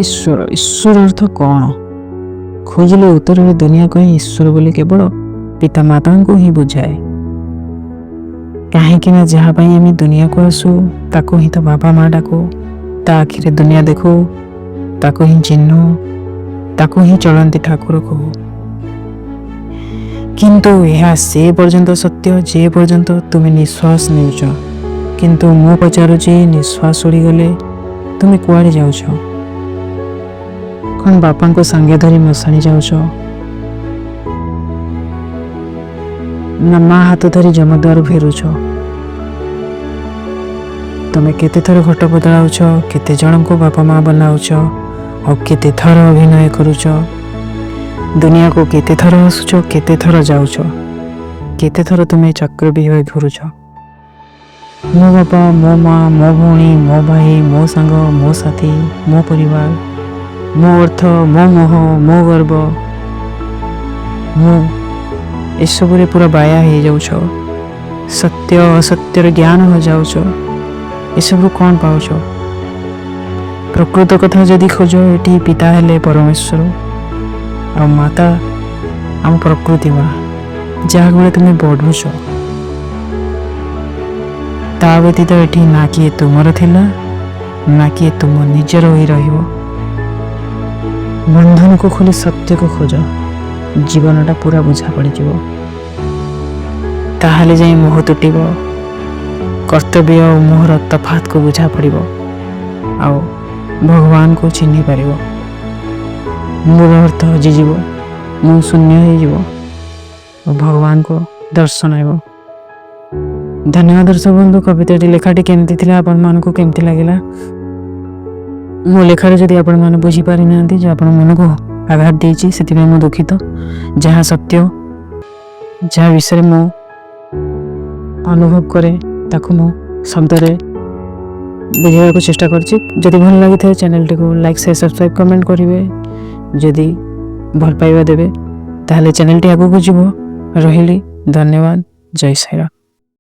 ଈଶ୍ୱର ଈଶ୍ୱର ଅର୍ଥ କ'ଣ? ଖୋଜିଲେ ଉତ୍ତରରେ ଦୁନିଆ କହେ ଈଶ୍ୱର ବୋଲି କେବଳ ପିତାମାତାଙ୍କୁ ହିଁ ବୁଝାଏ। କାହିଁକି ନା ଯାହା ପାଇଁ ଆମେ ଦୁନିଆକୁ ଆସୁ ତାକୁ ହିଁ ତ ବାପା ମା ଡାକୁ, ତା ଆଖିରେ ଦୁନିଆ ଦେଖୁ, ତାକୁ ହିଁ ଚିହ୍ନୁ, ତାକୁ ହିଁ ଚଳନ୍ତି ଠାକୁର କହୁ। କିନ୍ତୁ ଏହା ସେ ପର୍ଯ୍ୟନ୍ତ ସତ୍ୟ ଯେ ପର୍ଯ୍ୟନ୍ତ ତୁମେ ନିଶ୍ୱାସ ନେଉଛ। କିନ୍ତୁ ମୁଁ ପଚାରୁଛି, ନିଶ୍ୱାସ ଉଡ଼ିଗଲେ ତୁମେ କୁଆଡ଼େ ଯାଉଛ? କ'ଣ ବାପାଙ୍କ ସାଙ୍ଗେ ଧରି ମଶାଣି ଯାଉଛ, ନା ମା ହାତ ଧରି ଜମଦ୍ୱାର ଫେରୁଛ? ତମେ କେତେଥର ଘଟ ବଦଳାଉଛ, କେତେ ଜଣଙ୍କୁ ବାପା ମା ବନାଉଛ, ଆଉ କେତେ ଥର ଅଭିନୟ କରୁଛ? ଦୁନିଆକୁ କେତେଥର ଆସୁଛ, କେତେଥର ଯାଉଛ, କେତେଥର ତୁମେ ଚକ୍ରବ୍ୟୁହ ଘୁରୁଛ? ମୋ ବାପା, ମୋ ମା, ମୋ ଭଉଣୀ, ମୋ ଭାଇ, ମୋ ସାଙ୍ଗ, ମୋ ସାଥୀ, ମୋ ପରିବାର, ମୋ ଅର୍ଥ, ମୋ ମୋହ, ମୋ ଗର୍ବ, ମୁଁ ଏସବୁରେ ପୁରା ବାୟା ହେଇଯାଉଛ। ସତ୍ୟ ଅସତ୍ୟର ଜ୍ଞାନ ହଜାଉଛ। ଏସବୁ କ'ଣ ପାଉଛ? ପ୍ରକୃତ କଥା ଯଦି ଖୋଜ, ଏଠି ପିତା ହେଲେ ପରମେଶ୍ୱର ଆଉ ମାତା ଆମ ପ୍ରକୃତି ମା, ଯାହା ବେଳେ ତୁମେ ବଢ଼ୁଛ। ତା ବ୍ୟତୀତ ଏଠି ନା କିଏ ତୁମର ଥିଲା, ନା କିଏ ତୁମ ନିଜର ହୋଇ ରହିବ। ବନ୍ଧନକୁ ଖୋଲି ସତ୍ୟକୁ ଖୋଜ, ଜୀବନଟା ପୁରା ବୁଝା ପଡ଼ିଯିବ। ତାହେଲେ ଯାଇ ମୋହ ତୁଟିବ, କର୍ତ୍ତବ୍ୟ ଆଉ ମୋହର ତଫାତକୁ ବୁଝା ପଡ଼ିବ, ଆଉ ଭଗବାନଙ୍କୁ ଚିହ୍ନି ପାରିବ। ମୂଳ ଅର୍ଥ ହଜିଯିବ, ମୁଁ ଶୂନ୍ୟ ହେଇଯିବ ଓ ଭଗବାନଙ୍କୁ ଦର୍ଶନ ହେବ। ଧନ୍ୟବାଦ ଦର୍ଶକ ବନ୍ଧୁ। କବିତାଟି ଲେଖାଟି କେମିତି ଥିଲା, ଆପଣମାନଙ୍କୁ କେମିତି ଲାଗିଲା? ମୋ ଲେଖାରେ ଯଦି ଆପଣମାନେ ବୁଝିପାରିନାହାନ୍ତି, ଯେ ଆପଣ ମନକୁ ଆଘାତ ଦେଇଛି, ସେଥିପାଇଁ ମୁଁ ଦୁଃଖିତ। ଯାହା ସତ୍ୟ, ଯାହା ବିଷୟରେ ମୁଁ ଅନୁଭବ କରେ, ତାକୁ ମୁଁ ଶବ୍ଦରେ ବୁଝାଇବାକୁ ଚେଷ୍ଟା କରିଛି। ଯଦି ଭଲ ଲାଗିଥାଏ ଚ୍ୟାନେଲଟିକୁ ଲାଇକ୍, ସେୟାର, ସବସ୍କ୍ରାଇବ୍, କମେଣ୍ଟ କରିବେ। ଯଦି ଭଲ ପାଇବା ଦେବେ ତାହେଲେ ଚ୍ୟାନେଲଟି ଆଗକୁ ଯିବ। ରହିଲି, ଧନ୍ୟବାଦ, ଜୟ ସାଇରାମ।